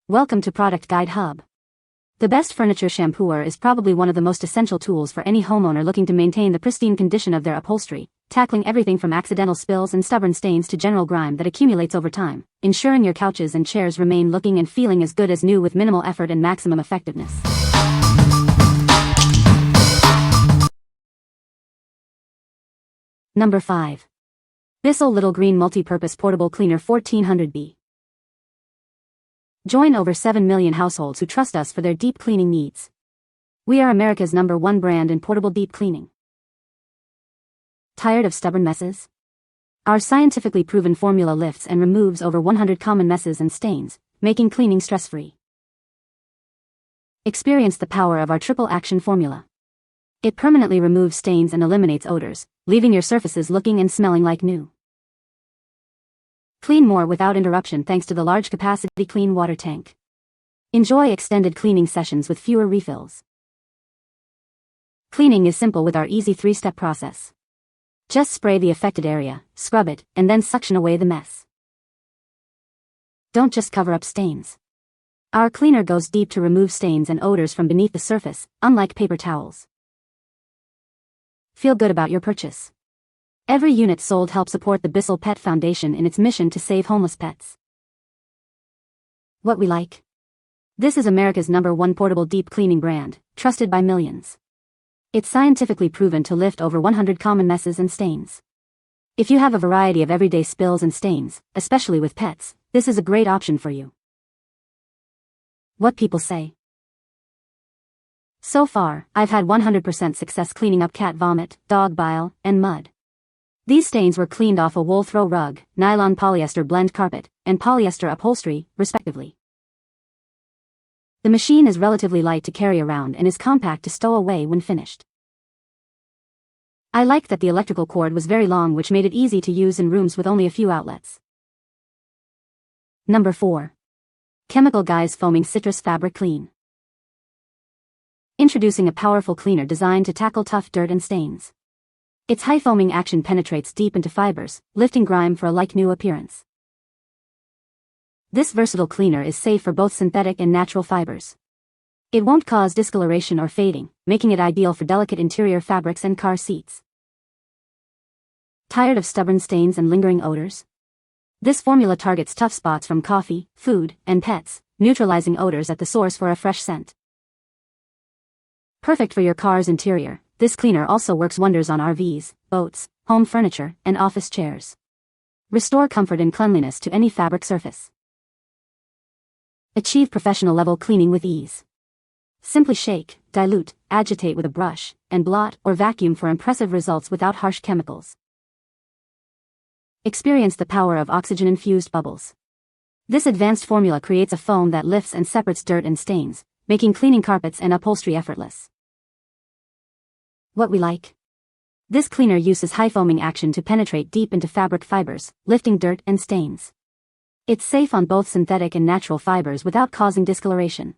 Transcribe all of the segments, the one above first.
Welcome to Product Guide Hub. The best furniture shampooer is probably one of the most essential tools for any homeowner looking to maintain the pristine condition of their upholstery, tackling everything from accidental spills and stubborn stains to general grime that accumulates over time, ensuring your couches and chairs remain looking and feeling as good as new with minimal effort and maximum effectiveness. Number 5. BISSELL Little Green Multi-Purpose Portable Cleaner 1400B. Join over 7 million households who trust us for their deep cleaning needs. We are America's #1 brand in portable deep cleaning. Tired of stubborn messes? Our scientifically proven formula lifts and removes over 100 common messes and stains, making cleaning stress-free. Experience the power of our triple action formula. It permanently removes stains and eliminates odors, leaving your surfaces looking and smelling like new. Clean more without interruption thanks to the large capacity clean water tank. Enjoy extended cleaning sessions with fewer refills. Cleaning is simple with our easy 3-step process. Just spray the affected area, scrub it, and then suction away the mess. Don't just cover up stains. Our cleaner goes deep to remove stains and odors from beneath the surface, unlike paper towels. Feel good about your purchase. Every unit sold helps support the BISSELL Pet Foundation in its mission to save homeless pets. What we like. This is America's #1 portable deep cleaning brand, trusted by millions. It's scientifically proven to lift over 100 common messes and stains. If you have a variety of everyday spills and stains, especially with pets, this is a great option for you. What people say. So far, I've had 100% success cleaning up cat vomit, dog bile, and mud. These stains were cleaned off a wool throw rug, nylon polyester blend carpet, and polyester upholstery, respectively. The machine is relatively light to carry around and is compact to stow away when finished. I liked that the electrical cord was very long, which made it easy to use in rooms with only a few outlets. Number 4. Chemical Guys Foaming Citrus Fabric Clean. Introducing a powerful cleaner designed to tackle tough dirt and stains. Its high foaming action penetrates deep into fibers, lifting grime for a like-new appearance. This versatile cleaner is safe for both synthetic and natural fibers. It won't cause discoloration or fading, making it ideal for delicate interior fabrics and car seats. Tired of stubborn stains and lingering odors? This formula targets tough spots from coffee, food, and pets, neutralizing odors at the source for a fresh scent. Perfect for your car's interior, this cleaner also works wonders on RVs, boats, home furniture, and office chairs. Restore comfort and cleanliness to any fabric surface. Achieve professional-level cleaning with ease. Simply shake, dilute, agitate with a brush, and blot or vacuum for impressive results without harsh chemicals. Experience the power of oxygen-infused bubbles. This advanced formula creates a foam that lifts and separates dirt and stains, making cleaning carpets and upholstery effortless. What we like. This cleaner uses high foaming action to penetrate deep into fabric fibers, lifting dirt and stains. It's safe on both synthetic and natural fibers without causing discoloration.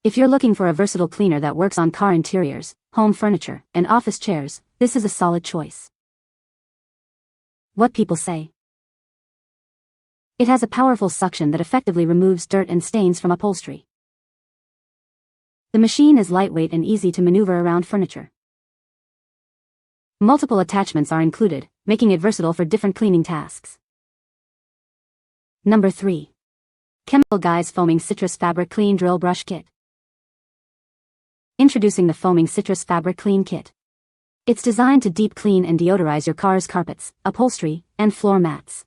If you're looking for a versatile cleaner that works on car interiors, home furniture, and office chairs, this is a solid choice. What people say. It has a powerful suction that effectively removes dirt and stains from upholstery. The machine is lightweight and easy to maneuver around furniture. Multiple attachments are included, making it versatile for different cleaning tasks. Number 3. Chemical Guys Foaming Citrus Fabric Clean Drill Brush Kit. Introducing the Foaming Citrus Fabric Clean Kit. It's designed to deep clean and deodorize your car's carpets, upholstery, and floor mats.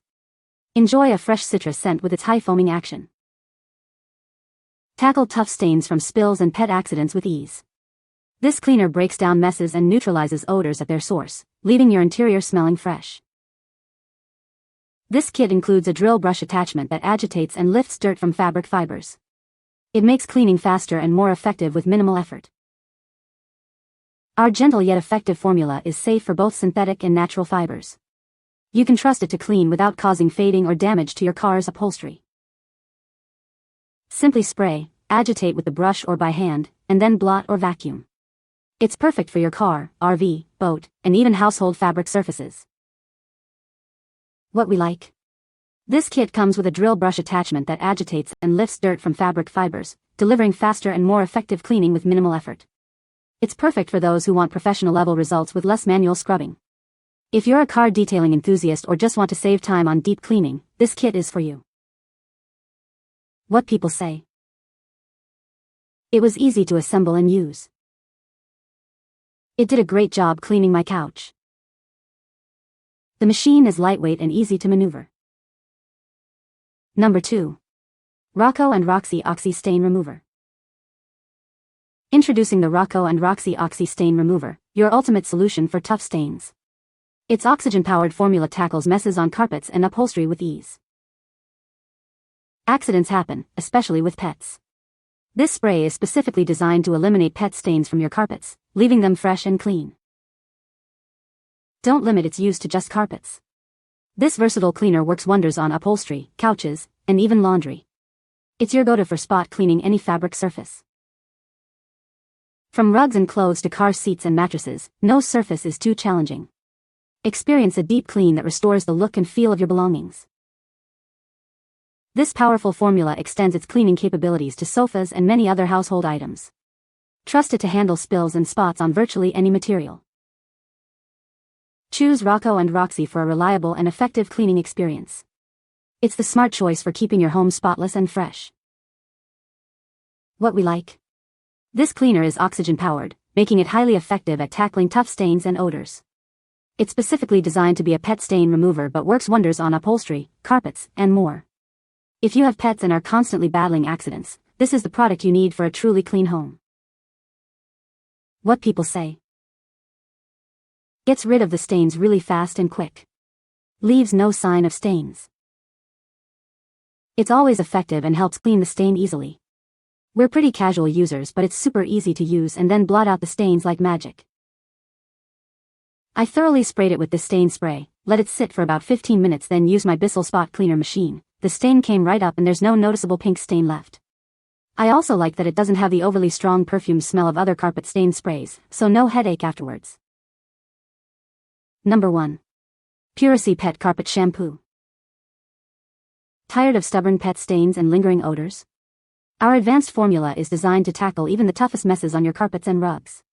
Enjoy a fresh citrus scent with its high foaming action. Tackle tough stains from spills and pet accidents with ease. This cleaner breaks down messes and neutralizes odors at their source, leaving your interior smelling fresh. This kit includes a drill brush attachment that agitates and lifts dirt from fabric fibers. It makes cleaning faster and more effective with minimal effort. Our gentle yet effective formula is safe for both synthetic and natural fibers. You can trust it to clean without causing fading or damage to your car's upholstery. Simply spray, agitate with the brush or by hand, and then blot or vacuum. It's perfect for your car, RV, boat, and even household fabric surfaces. What we like. This kit comes with a drill brush attachment that agitates and lifts dirt from fabric fibers, delivering faster and more effective cleaning with minimal effort. It's perfect for those who want professional-level results with less manual scrubbing. If you're a car detailing enthusiast or just want to save time on deep cleaning, this kit is for you. What people say. It was easy to assemble and use. It did a great job cleaning my couch. The machine is lightweight and easy to maneuver. Number 2. Rocco and Roxie Oxy Stain Remover. Introducing the Rocco and Roxie Oxy Stain Remover, your ultimate solution for tough stains. Its oxygen-powered formula tackles messes on carpets and upholstery with ease. Accidents happen, especially with pets. This spray is specifically designed to eliminate pet stains from your carpets, leaving them fresh and clean. Don't limit its use to just carpets. This versatile cleaner works wonders on upholstery, couches, and even laundry. It's your go-to for spot cleaning any fabric surface. From rugs and clothes to car seats and mattresses, no surface is too challenging. Experience a deep clean that restores the look and feel of your belongings. This powerful formula extends its cleaning capabilities to sofas and many other household items. Trust it to handle spills and spots on virtually any material. Choose Rocco and Roxie for a reliable and effective cleaning experience. It's the smart choice for keeping your home spotless and fresh. What we like. This cleaner is oxygen-powered, making it highly effective at tackling tough stains and odors. It's specifically designed to be a pet stain remover but works wonders on upholstery, carpets, and more. If you have pets and are constantly battling accidents, this is the product you need for a truly clean home. What people say. Gets rid of the stains really fast and quick. Leaves no sign of stains. It's always effective and helps clean the stain easily. We're pretty casual users, but it's super easy to use and then blot out the stains like magic. I thoroughly sprayed it with this stain spray, let it sit for about 15 minutes, then used my BISSELL spot cleaner machine. The stain came right up and there's no noticeable pink stain left. I also like that it doesn't have the overly strong perfume smell of other carpet stain sprays, so no headache afterwards. Number 1. Puracy Pet Carpet Shampoo. Tired of stubborn pet stains and lingering odors? Our advanced formula is designed to tackle even the toughest messes on your carpets and rugs.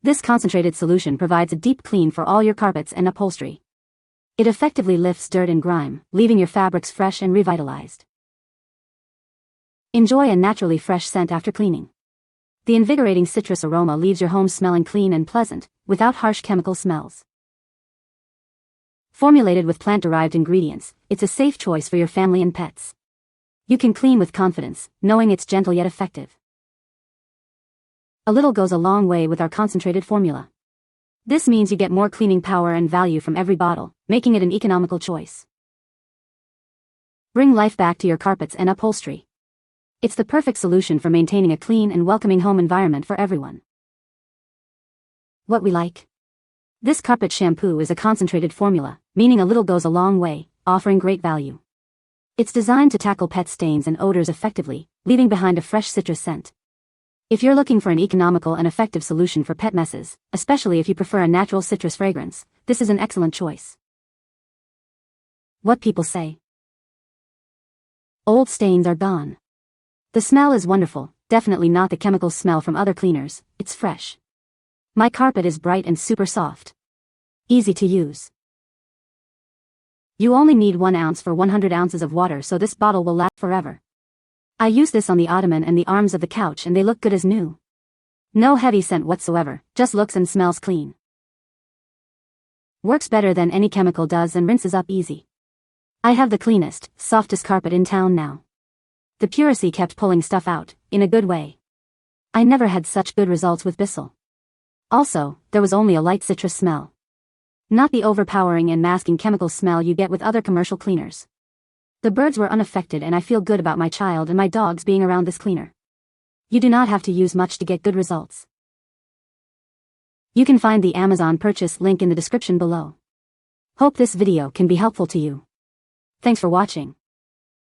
This concentrated solution provides a deep clean for all your carpets and upholstery. It effectively lifts dirt and grime, leaving your fabrics fresh and revitalized. Enjoy a naturally fresh scent after cleaning. The invigorating citrus aroma leaves your home smelling clean and pleasant, without harsh chemical smells. Formulated with plant-derived ingredients, it's a safe choice for your family and pets. You can clean with confidence, knowing it's gentle yet effective. A little goes a long way with our concentrated formula. This means you get more cleaning power and value from every bottle, making it an economical choice. Bring life back to your carpets and upholstery. It's the perfect solution for maintaining a clean and welcoming home environment for everyone. What we like. This carpet shampoo is a concentrated formula, meaning a little goes a long way, offering great value. It's designed to tackle pet stains and odors effectively, leaving behind a fresh citrus scent. If you're looking for an economical and effective solution for pet messes, especially if you prefer a natural citrus fragrance, this is an excellent choice. What people say. Old stains are gone. The smell is wonderful, definitely not the chemical smell from other cleaners, it's fresh. My carpet is bright and super soft. Easy to use. You only need 1 ounce for 100 ounces of water, so this bottle will last forever. I use this on the ottoman and the arms of the couch and they look good as new. No heavy scent whatsoever, just looks and smells clean. Works better than any chemical does and rinses up easy. I have the cleanest, softest carpet in town now. The Puracy kept pulling stuff out, in a good way. I never had such good results with BISSELL. Also, there was only a light citrus smell. Not the overpowering and masking chemical smell you get with other commercial cleaners. The birds were unaffected and I feel good about my child and my dogs being around this cleaner. You do not have to use much to get good results. You can find the Amazon purchase link in the description below. Hope this video can be helpful to you. Thanks for watching.